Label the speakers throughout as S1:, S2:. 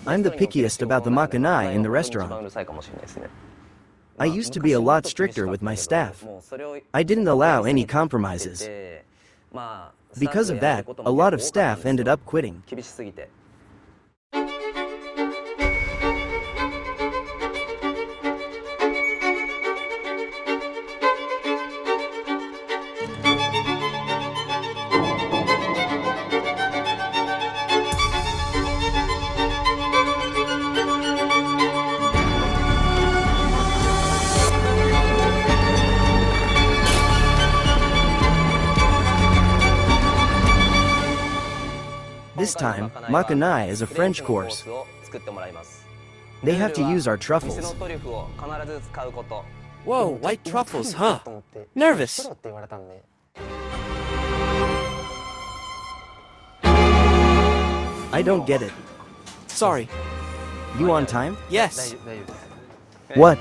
S1: I'm the pickiest about the makanai in the restaurant. I used to be a lot stricter with my staff. I didn't allow any compromises. Because of that, a lot of staff ended up quitting. This time, Makanai is a French course. They have to use our truffles.
S2: Whoa, white truffles, huh? Nervous.
S1: I don't get it.
S2: Sorry.
S1: You on time?
S2: Yes.
S1: What?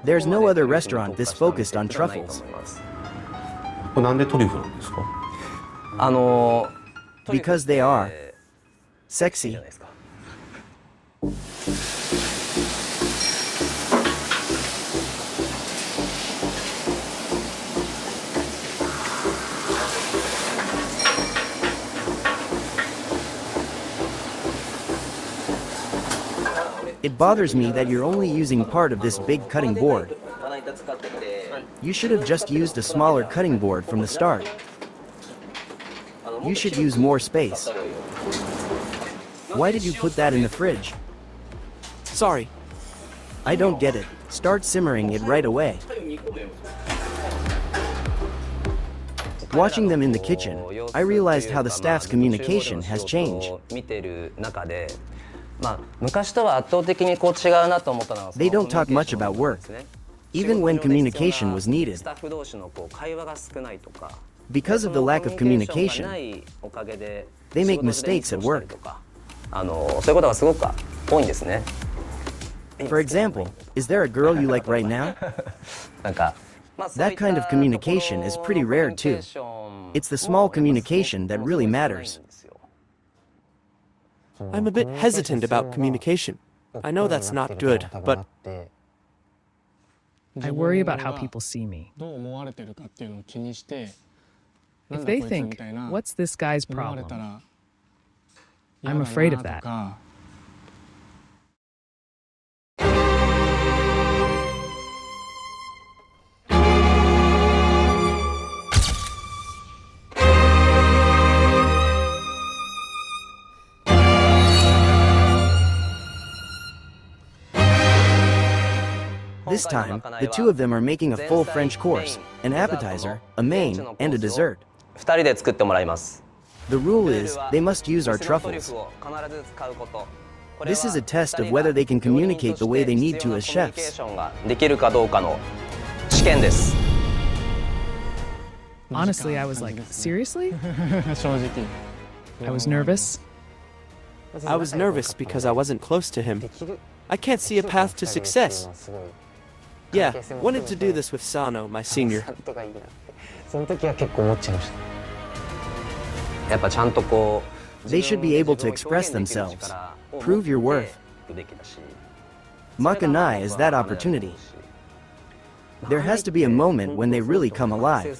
S1: There's no other restaurant this focused on truffles.
S3: これなんでトリュフなんですか？
S1: Because they are sexy. It bothers me that you're only using part of this big cutting board. You should have just used a smaller cutting board from the start. You should use more space. Why did you put that in the fridge?
S2: Sorry.
S1: I don't get it. Start simmering it right away. Watching them in the kitchen, I realized how the staff's communication has changed. They don't talk much about work, even when communication was needed. Because of the lack of communication, they make mistakes at work. For example, is there a girl you like right now? That kind of communication is pretty rare too. It's the small communication that really matters.
S2: I'm a bit hesitant about communication. I know that's not good, but
S4: I worry about how people see me. If they think, what's this guy's problem? I'm afraid of that.
S1: This time, the two of them are making a full French course, an appetizer, a main, and a dessert.
S5: 2人で作ってもらいます。
S1: The rule is, they must use our truffles. This is a test of whether they can communicate the way they need to as chefs.
S5: できるかどうかの試験です。
S4: Honestly, I was like, seriously?
S6: 正直
S4: I was nervous.
S2: I was nervous because I wasn't close to him. I can't see a path to success. Yeah, wanted to do this with Sano, my senior.
S6: その時は結構思っちゃいました。
S5: やっぱちゃんとこう
S1: They should be able to express themselves. Prove your worth. Makanai is that opportunity. There has to be a moment when they really come alive.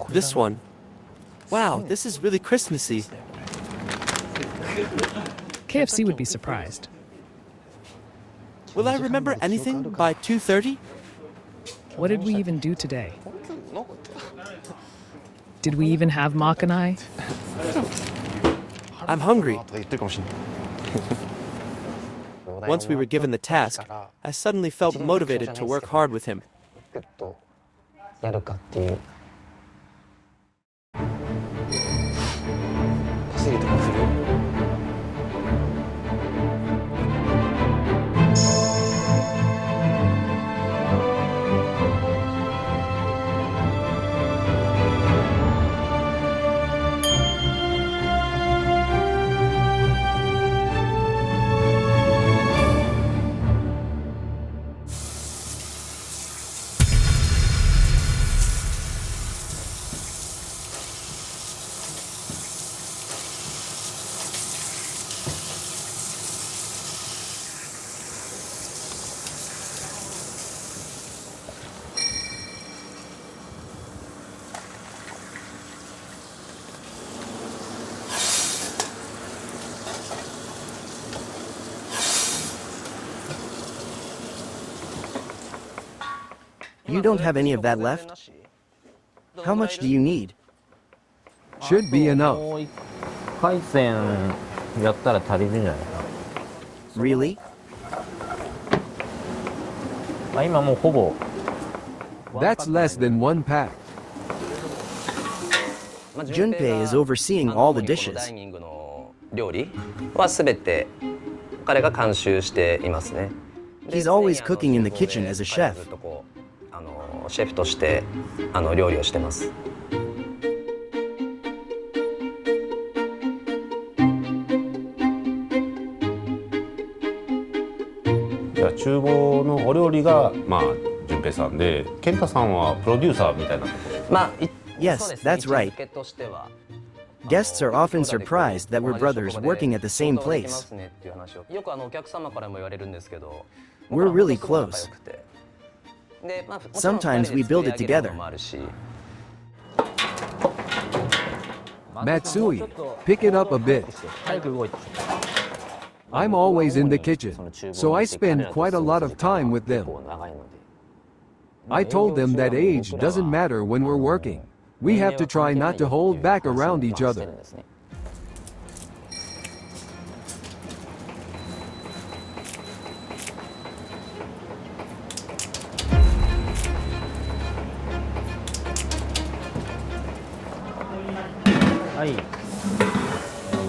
S2: This one. Wow, this is really Christmassy.
S4: KFC would be surprised.
S2: Will I remember anything by 2:30?
S4: What did we even do today? Did we even have Makanai?
S2: I'm hungry. Once we were given the task, I suddenly felt motivated to work hard with him.
S6: やるかっていう。パセリとか振る。
S1: You don't have any of that left? How much do you need?
S7: Should be enough.
S8: もう一回戦やったら足りるんじゃないか
S1: Really?
S8: な。今もうほぼ
S7: That's less than one pack.
S1: Junpei is overseeing all the
S5: ダ
S1: dishes.
S5: イニングの料理はすべて彼が監修していますね。
S1: He's always cooking in the kitchen as a chef.
S5: ずっとこうシェフとして料理をしてます。
S3: じゃあ厨房のお料理がまあ順平さんで、健太さんはプロデューサーみたいなところ。
S5: まあ、
S1: Yes,
S5: そうですね
S1: that's right.
S5: 位置づけとしては
S1: Guests are often surprised that we're brothers working at the same place.
S5: よくお客様からも言われるんですけど、
S1: We're really close.
S5: 仲良くてでまあ
S1: Sometimes we build it together.
S5: もあるし
S7: Matsui, pick it up a bit.
S8: 早く動いて。
S7: I'm always in the kitchen, so I spend quite a lot of time with them.
S5: 長いので
S7: I told them that age doesn't matter when we're working. We have to try not to hold back around each other.
S8: はい。現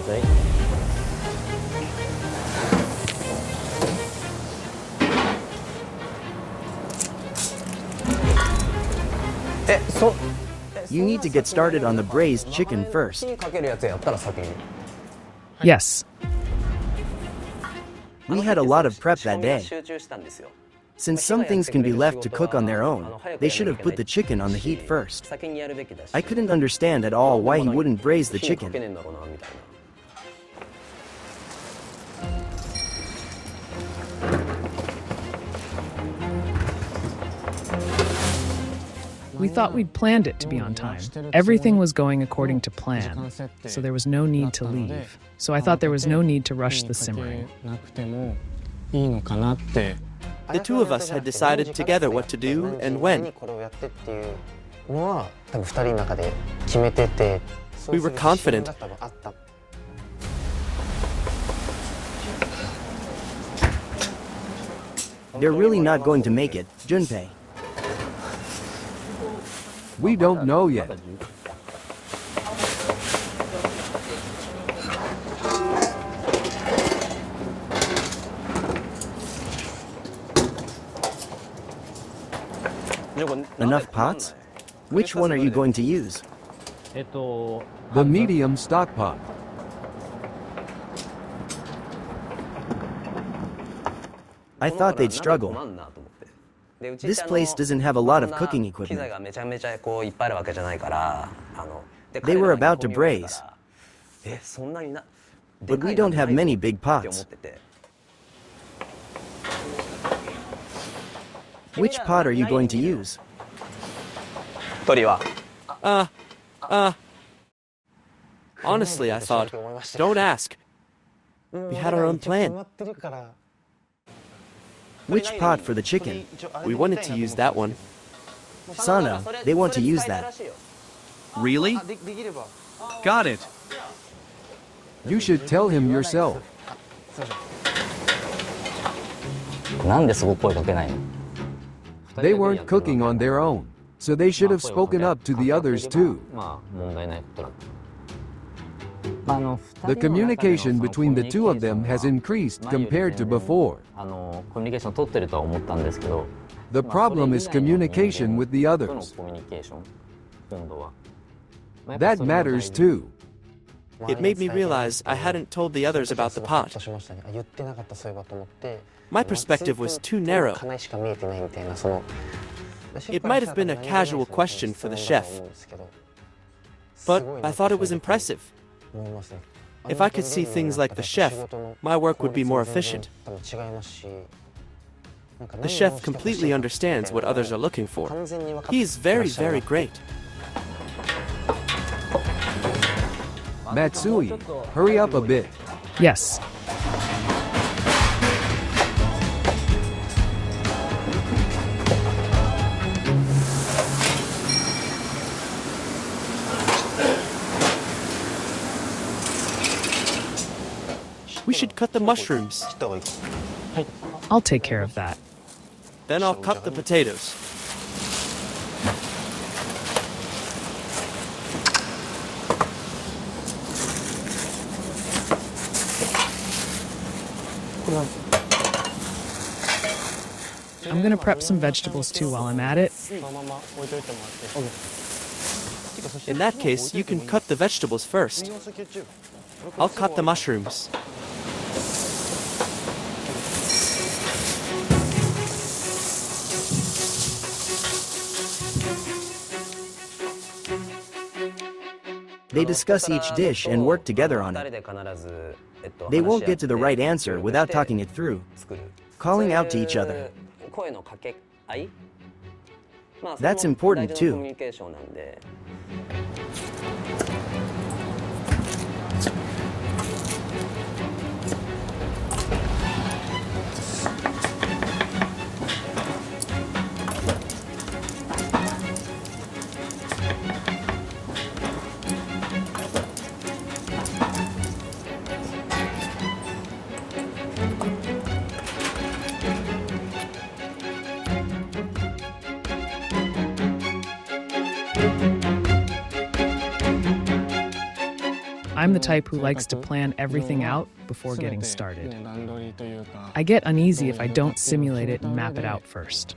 S8: 在。
S1: You need to get started on the braised chicken first.
S5: 火にかけるやつやったら先に
S4: Yes.
S1: We had a lot of prep that day.
S5: 集中したんですよ。
S1: Since some things can be left to cook on their own, they should have put the chicken on the heat first. I couldn't understand at all why he wouldn't braise the chicken.
S4: We thought we'd planned it to be on time. Everything was going according to plan, so there was no need to leave. So I thought there was no need to rush the simmering.
S2: The two of us had decided together what to do and when. We were confident.
S1: They're really not going to make it, Junpei.
S7: We don't know yet.
S1: Enough pots? Which one are you going to use?
S7: The medium stock pot.
S1: I thought they'd struggle. This place doesn't have a lot of cooking equipment. They were about to braise. But we don't have many big pots. Which pot are you going to use?
S2: Honestly, I thought, don't ask. We had our own plan.
S1: Which pot for the chicken?
S2: We wanted to use that one.
S1: Sano, they want to use that.
S9: Really? Got it.
S7: You should tell him yourself. They weren't cooking on their own, so they should have spoken up to the others too. The communication between the two of them has increased compared to before. The problem is communication with the others. That matters too.
S2: It made me realize I hadn't told the others about the pot. My perspective was too narrow. It might have been a casual question for the chef, but I thought it was impressive. If I could see things like the chef, my work would be more efficient. The chef completely understands what others are looking for. He is very, very great.
S7: Matsui, hurry up a bit.
S4: Yes.
S2: We should cut the mushrooms.
S4: I'll take care of that.
S2: Then I'll cut the potatoes.
S4: I'm gonna prep some vegetables too while I'm at it.
S2: In that case, you can cut the vegetables first. I'll cut the mushrooms.
S1: They discuss each dish and work together on it. They won't get to the right answer without talking it through, calling out to each other. That's important too.
S4: I'm the type who likes to plan everything out before getting started. I get uneasy if I don't simulate it and map it out first.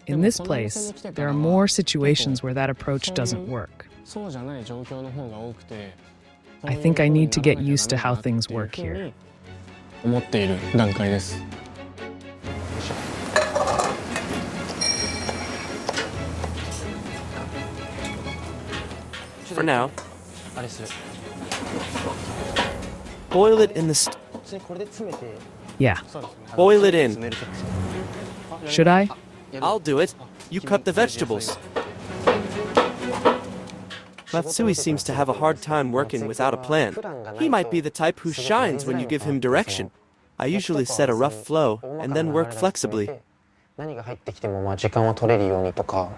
S4: In this place, there are more situations where that approach doesn't work. I think I need to get used to how things work here.
S2: For now,
S6: あれする
S2: boil it in the
S6: 普通にこれで詰めて
S4: Yeah.
S6: そうですね
S2: boil it in.
S6: 詰めるとか
S4: Should I?
S2: I'll do it. You cut the vegetables. Matsui seems to have a hard time working without a plan. He might be the type who shines when you give him direction. I usually set a rough flow and then work flexibly.
S6: 何が入ってきてもまあ時間を取れるようにとか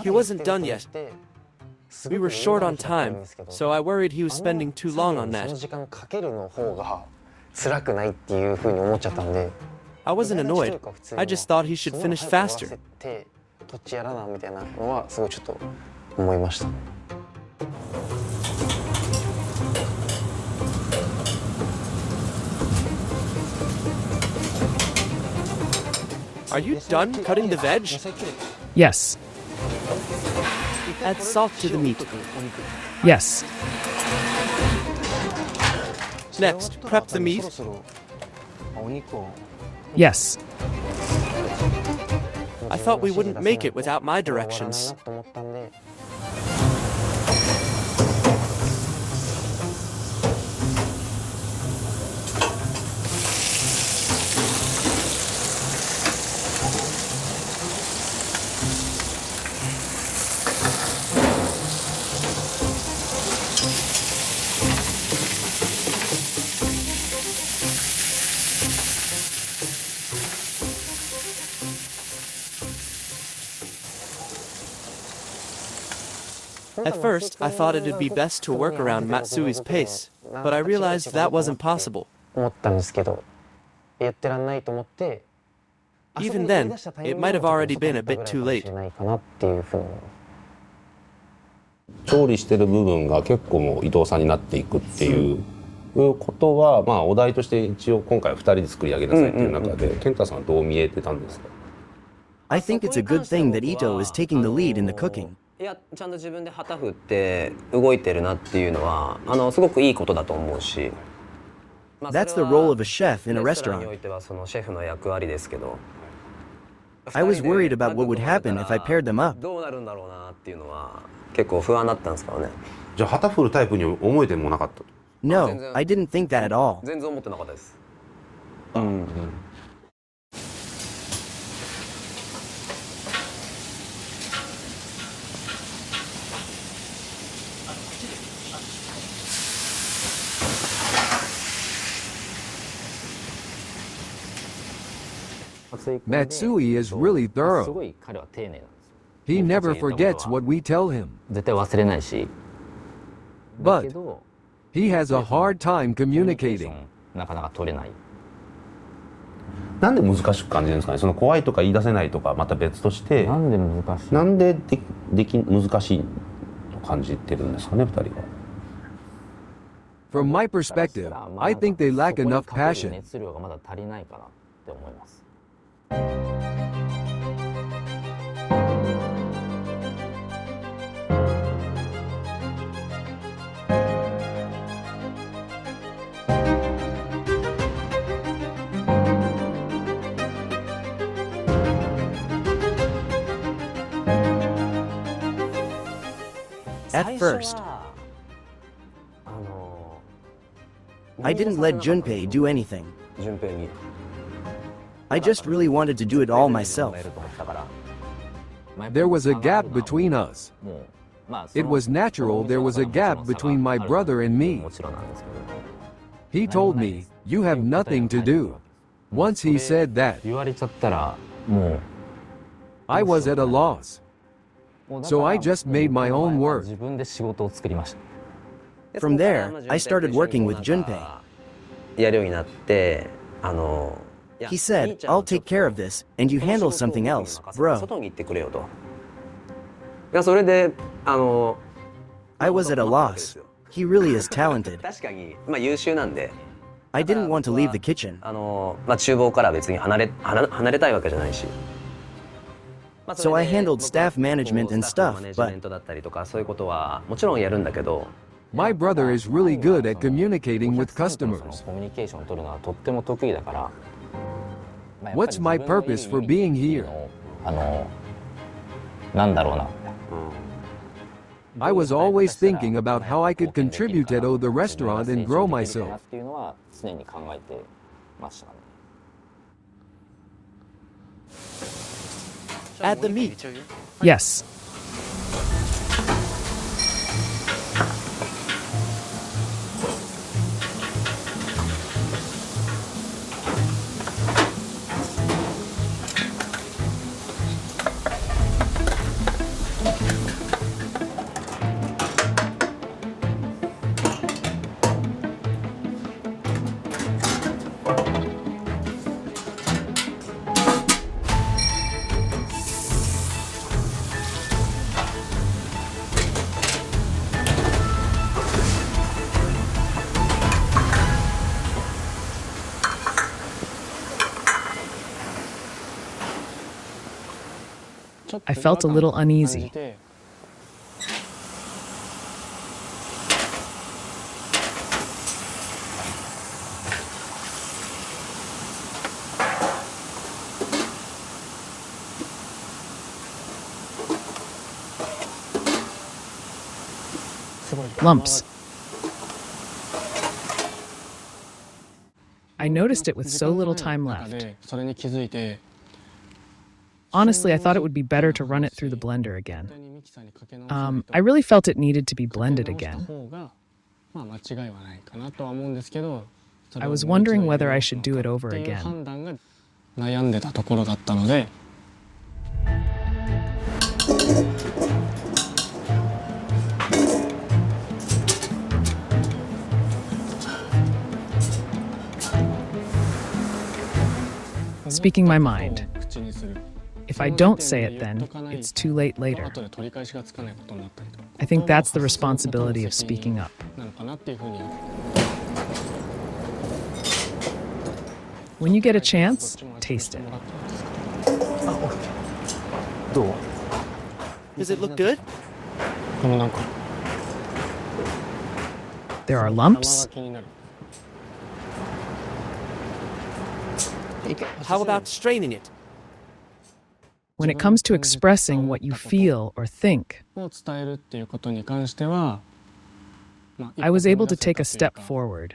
S2: He wasn't done yet. We were short on time, so I worried he was spending too long on
S6: その
S2: that.
S6: 時間かけるの方が辛くないっていう風に思っちゃったんで
S2: I wasn't annoyed. I just thought he should finish faster.
S6: どっちやらなみたいなのはすごいちょっと思いました
S2: Are you done cutting the veg?
S4: Yes.
S2: Add salt to the meat.
S4: Yes.
S2: Next, prep the meat.
S6: そろそろお肉を
S4: Yes.
S2: I thought we wouldn't make it without my directions.
S6: と思ったんで
S2: At first, I thought it'd be best to work around Matsui's pace, but I realized that wasn't possible.
S6: 思ったんですけどやってらんないと思って
S2: Even then, it might have already been a bit too late.
S6: ないかなっていうふうに
S3: 調理してる部分が結構もう伊藤さんになっていくっていうことは、まあお題として一応今回2人で作り上げなさいっていう中で、健太さんはどう見えてたんですか？
S1: I think it's a good thing that Ito is taking the lead in the cooking.
S5: いやちゃんと自分で旗振って動いてるなっていうのはすごくいいことだと思うし、
S1: That's the role of a chef in a
S5: レストランに
S1: restaurant.
S5: おいてはそのシェフの役割ですけど
S1: I was worried about what would happen if I paired them up.
S5: どうなるんだろうなっていうのは結構不安だったんですからね。
S3: じゃあ旗振るタイプに思えてもなかったと。
S1: No, I didn't think that at all.
S5: 全然思ってなかったです。
S7: Matsui is really
S8: す
S7: thorough.
S8: ごい彼は丁寧なんですよ
S7: He never forgets what we tell him.
S8: 絶対忘れないしだけ
S7: But
S8: ど
S7: he has a hard time
S8: コミュニケーショ
S7: communicating.
S8: ンなかなか取れない
S3: なんで難しく感じるんですかね。その怖いとか言い出せないとかまた別として
S8: なんで難しい
S3: なんで難しいと感じてるんですかね、2人は。
S7: From my perspective, I think they lack enough
S8: そこにかける
S7: passion.
S8: 熱量がまだ足りないかなって思います
S1: At first,
S5: あの
S1: I didn't let Junpei do anything.
S5: 順平に
S1: I just really wanted to do it all
S5: や
S1: myself.
S5: ると思ったから
S7: There was a gap between us.
S8: もうまあ
S7: It was natural there was a gap between my brother and me.
S8: もちろんなんですけど
S7: He told me, "You have nothing to do." Once he said that,
S8: 言われちゃったらもう
S7: I was at a loss. So I just made my own work.
S8: 自分で仕事を作りました。
S1: From there, I started working with Junpei.
S5: やるようになって、
S1: He said, I'll take care of this, and you handle something else, bro.
S5: 外に行ってくれよと。いや、それで、
S1: I was at a loss. He really is talented.
S5: 確かに、優秀なんで。
S1: I didn't want to leave the kitchen.
S5: 厨房から別に離れたいわけじゃないし。
S1: So I handled staff management and stuff,
S5: マネジメン
S1: but
S5: トだったりとかそういうことはもちろんやるんだけど。
S7: My brother is really good at communicating with customers.
S8: コミュニケーションを取るのはとっても得意だから。
S7: What's my purpose for being here?
S8: なんだろうな。
S7: I was always thinking about how I could contribute to the restaurant and grow myself.
S8: っていうのは常に考えてましたね。
S2: Add the meat.
S4: Yes. I felt a little uneasy. Lumps. I noticed it with so little time left. Honestly, I thought it would be better to run it through the blender again. I really felt it needed to be blended again. I was wondering whether I should do it over again. Speaking my mind. If I don't say it then, it's too late later. I think that's the responsibility of speaking up. When you get a chance, taste it.
S2: Does it look good?
S4: There are lumps.
S2: How about straining it?
S4: When it comes to expressing what you feel or think, I was able to take a step forward.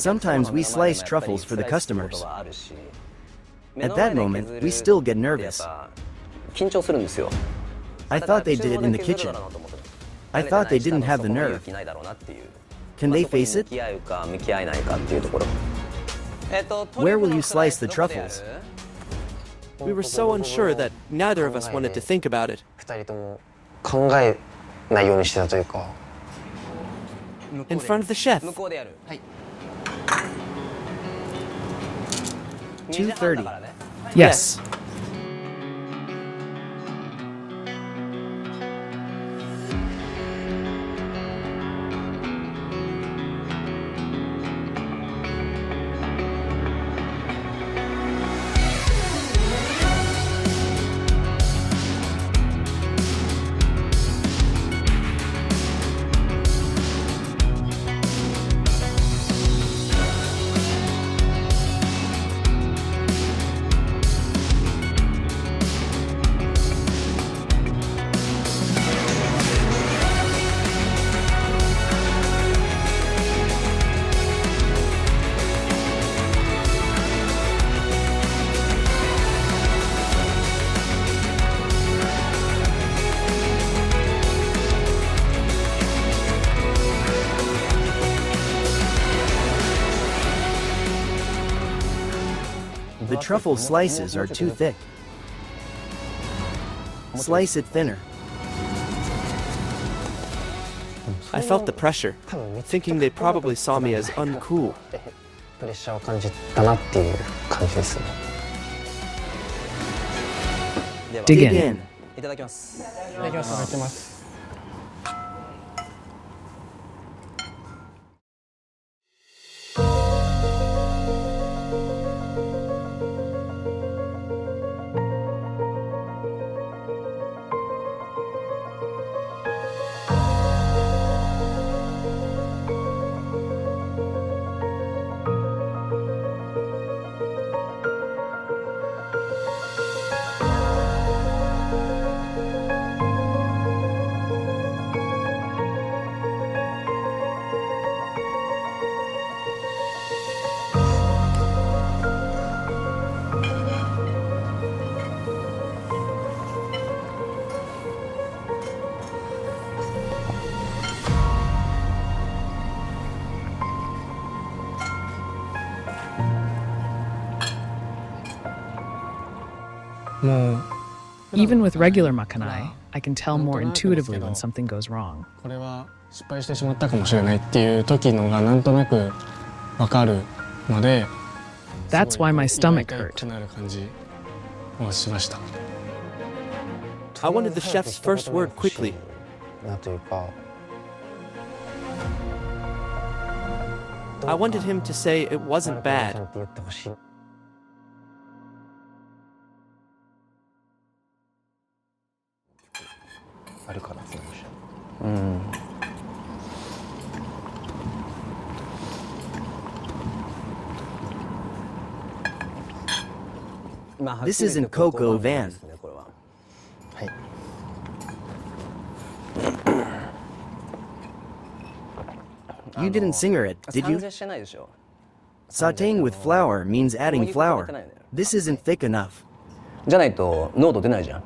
S1: sometimes we slice truffles for the customers. At that moment, we still get nervous. I thought they did it in the kitchen. I thought they didn't have the nerve. Can they face it? Where will you slice the truffles?
S2: We were so unsure that neither of us wanted to think about it.
S6: 2人とも考えないようにしてたというか。
S2: In front of the chef.
S1: 2:30.
S4: Yes.
S1: truffle slices are too thick. Slice it thinner.
S2: I felt the pressure, thinking they probably saw me as uncool.
S6: プレッシャーを感じたなっていう感じですね。
S4: Dig in.
S5: いただきます。
S6: いただきます。
S4: Even with regular makanai, I can tell more intuitively when something goes wrong.
S10: これは失敗してしまったかもしれないっていう時のがなんとなくわかるので、
S4: That's why my stomach hurt.
S10: くなる感じをしました。
S2: I wanted the chef's first word quickly.
S6: なんというか。
S2: I wanted him to say it wasn't bad.
S6: ちゃんと言ってほしい。 あるからそうでしょ。
S1: This isn't Coco Van.
S6: はい。
S1: You didn't singer it, did you?
S5: 完成してないでしょ。
S1: Sauteing with flour means adding flour. This isn't thick enough.
S5: じゃないと濃度出ないじゃん。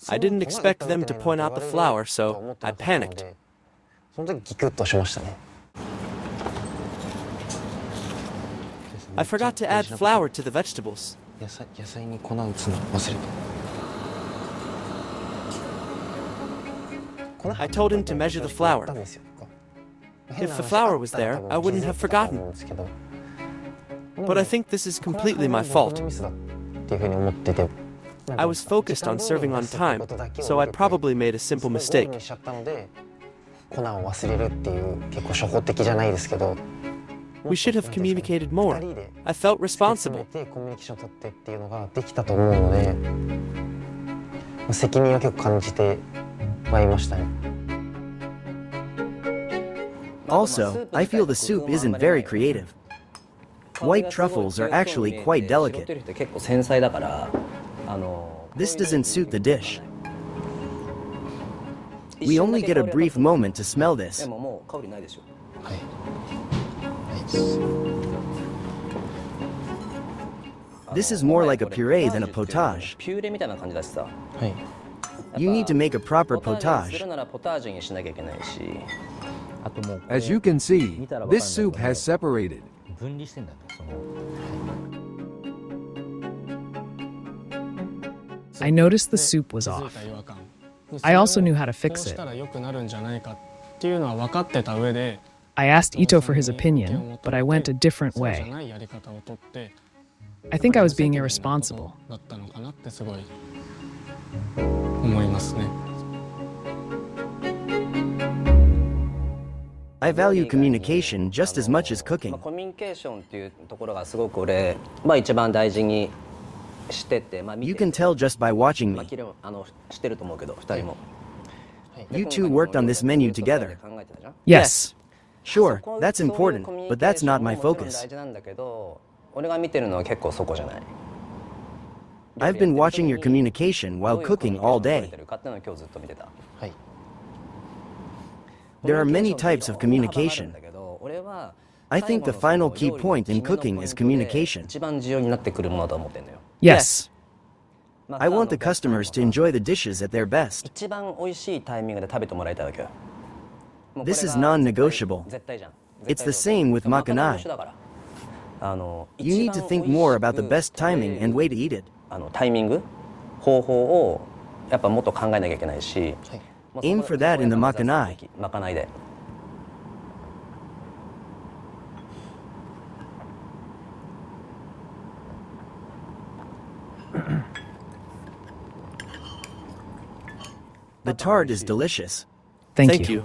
S2: I didn't expect them to point out the flour, so I panicked.
S6: その時ギクッとしましたね。
S2: I forgot to add flour to the vegetables.
S6: 野菜に粉打つの忘れた。
S2: I told him to measure the flour. If the flour was there, I wouldn't have forgotten. But I think this is completely my fault. I was focused on serving on time, so I probably made a simple mistake.
S6: 粉を忘れるっていう結構初歩的じゃないですけど。
S2: We should have communicated more. I felt responsible.
S6: コミュニケーションを取ってっていうのができたと思うので、責任は結構感じてまいりましたね。
S1: Also, I feel the soup isn't very creative. White truffles are actually quite delicate.
S5: 結構繊細だから、
S1: This doesn't suit the dish. We only get a brief moment to smell
S5: で
S1: this.
S5: ももう香りないでしょ。
S1: This is more like a puree than a potage.
S5: ピューレみたいな感じだしさ。
S1: You need to make a proper
S5: ポタージュにす
S1: potage.
S5: るならポタージュにしなきゃいけないし。
S7: As you can see, this soup has separated.
S4: I noticed the soup was off. I also knew how to fix it.
S10: こうしたら良くなるんじゃないかっていうのは分かってた上で。
S4: I asked Ito for his opinion, but I went a different
S10: そうじゃ
S4: way.
S10: ないやり方をとって。
S4: I think I was being irresponsible.
S10: だったのかなってすごい思いますね。
S1: I value communication just as much as cooking.
S5: コミュニケーションっていうところがすごく俺、一番大事にしてて、
S1: You can tell just by watching
S5: まあ
S1: me.
S5: してると思うけど、二人も。
S1: You two worked on this menu together.
S4: Yes.
S1: Sure, that's important, but that's not my
S5: 大
S1: focus.
S5: 事なんだけど、俺が見てるのは結構そこじゃない。
S1: I've been watching your communication while cooking all day.
S5: かっていうのを今日ずっと見てた。
S1: There are many types of communication.
S5: だけど、俺は
S1: I think the final key point in cooking is communication.
S5: 一番重要になってくるものだと思ってんのよ。
S4: Yes.
S1: I want the customers to enjoy the dishes at their best.
S5: 一番美味しいタイミングで食べてもらいたいわけよ。
S1: This is non-negotiable.
S5: 絶対じゃん。
S1: It's the same with
S5: マカナイも
S1: Makanai.
S5: 一緒だから。
S1: You need to think more about the best timing and way to eat it.
S5: タイミング方法をやっぱもっと考えなきゃいけないし、
S1: Aim for that in the makanai.
S5: まかないで。
S1: The tart is delicious.
S4: Thank you.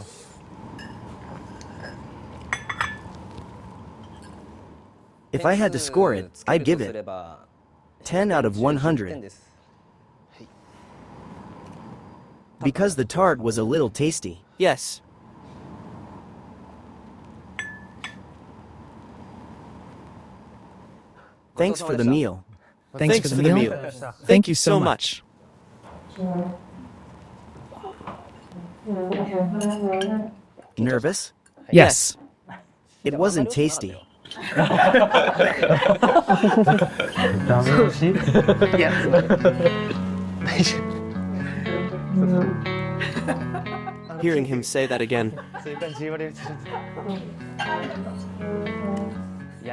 S1: If I had to score it, I'd give it 10 out of 100. Because the tart was a little tasty.
S2: Yes.
S1: Thanks for the meal.
S4: Thanks for the meal. Thank you so much.
S1: Nervous?
S4: Yes.
S1: It wasn't tasty.
S2: Hearing him say that again.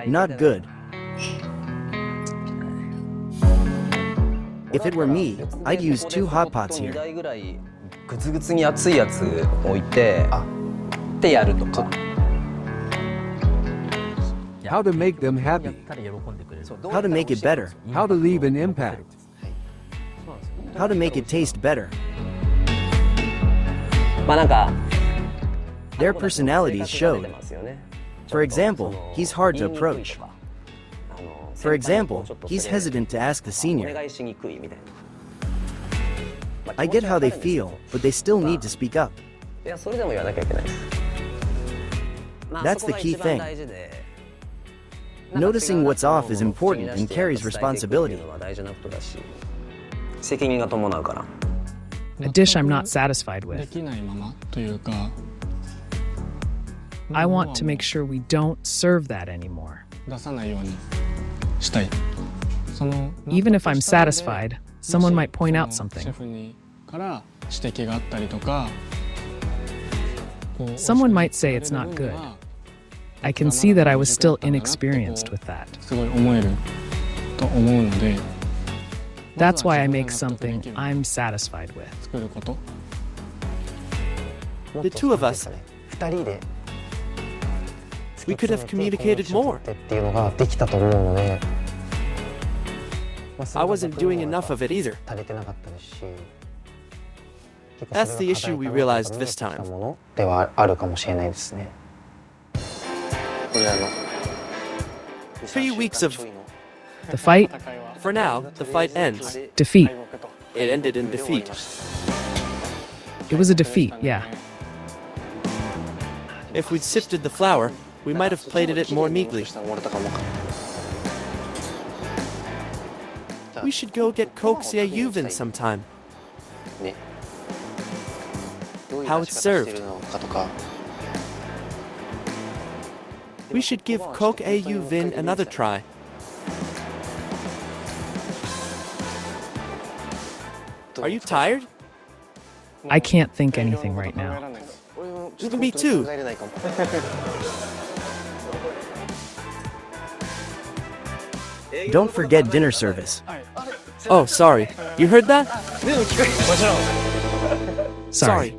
S1: Not good. If it were me, I'd use 2 hot pots
S5: 2
S1: here.
S5: 台ぐらいグツグツに熱いやつ置いてってやるとか。
S7: How to make them happy.
S1: How to make it better.
S7: How to leave an impact.
S1: How to make it taste better.
S5: まあなんか
S1: Their personalities
S5: 出
S1: showed.
S5: ますよね。
S1: For example, he's hard to approach. For example, he's hesitant to ask the
S5: お
S1: senior.
S5: 願いしにくいみたいな。
S1: I get how they feel, but they still need to speak up.
S5: いやそれでも言わなきゃいけないです。まあ
S1: That's
S5: そこが
S1: the key
S5: 一番
S1: thing.
S5: 大事で。
S1: Noticing what's off is important and carries responsibility.
S5: 大事なことだし、責任が伴うから。
S4: A dish I'm not satisfied
S10: で
S4: with.
S10: きないままというか
S4: I want to make sure we don't serve that anymore.
S10: 出さないようにしたい。その
S4: Even if I'm satisfied, someone might point out
S10: その
S4: something.
S10: シェフにから指摘があったりとか、こう
S4: Someone might say it's not good. I can see that I was still inexperienced with that.
S10: すごい思えると思うので、
S4: That's why I make something I'm satisfied with.
S10: 作ること。
S2: The two of us,
S6: 2人で
S2: we could have communicated more.
S6: っていうのができたと思うので、
S2: I wasn't doing enough of it either.
S6: 足りてなかったですし、
S2: That's the issue we realized this time.
S6: ものではあるかもしれないですね。これ
S2: 3 weeks of,
S4: The fight,
S2: for now, the fight ends.
S4: defeat.
S2: It ended in defeat.
S4: It was a defeat, yeah.
S2: If we'd sifted the flour, we might have plated it more neatly. We should go get Coke Yuven sometime. How it's served. We should give Coke Yuven another try. Are you tired?
S4: I can't think anything right now.
S2: Me too.
S1: Don't forget dinner service.
S2: Oh, sorry. You heard that?
S4: Sorry.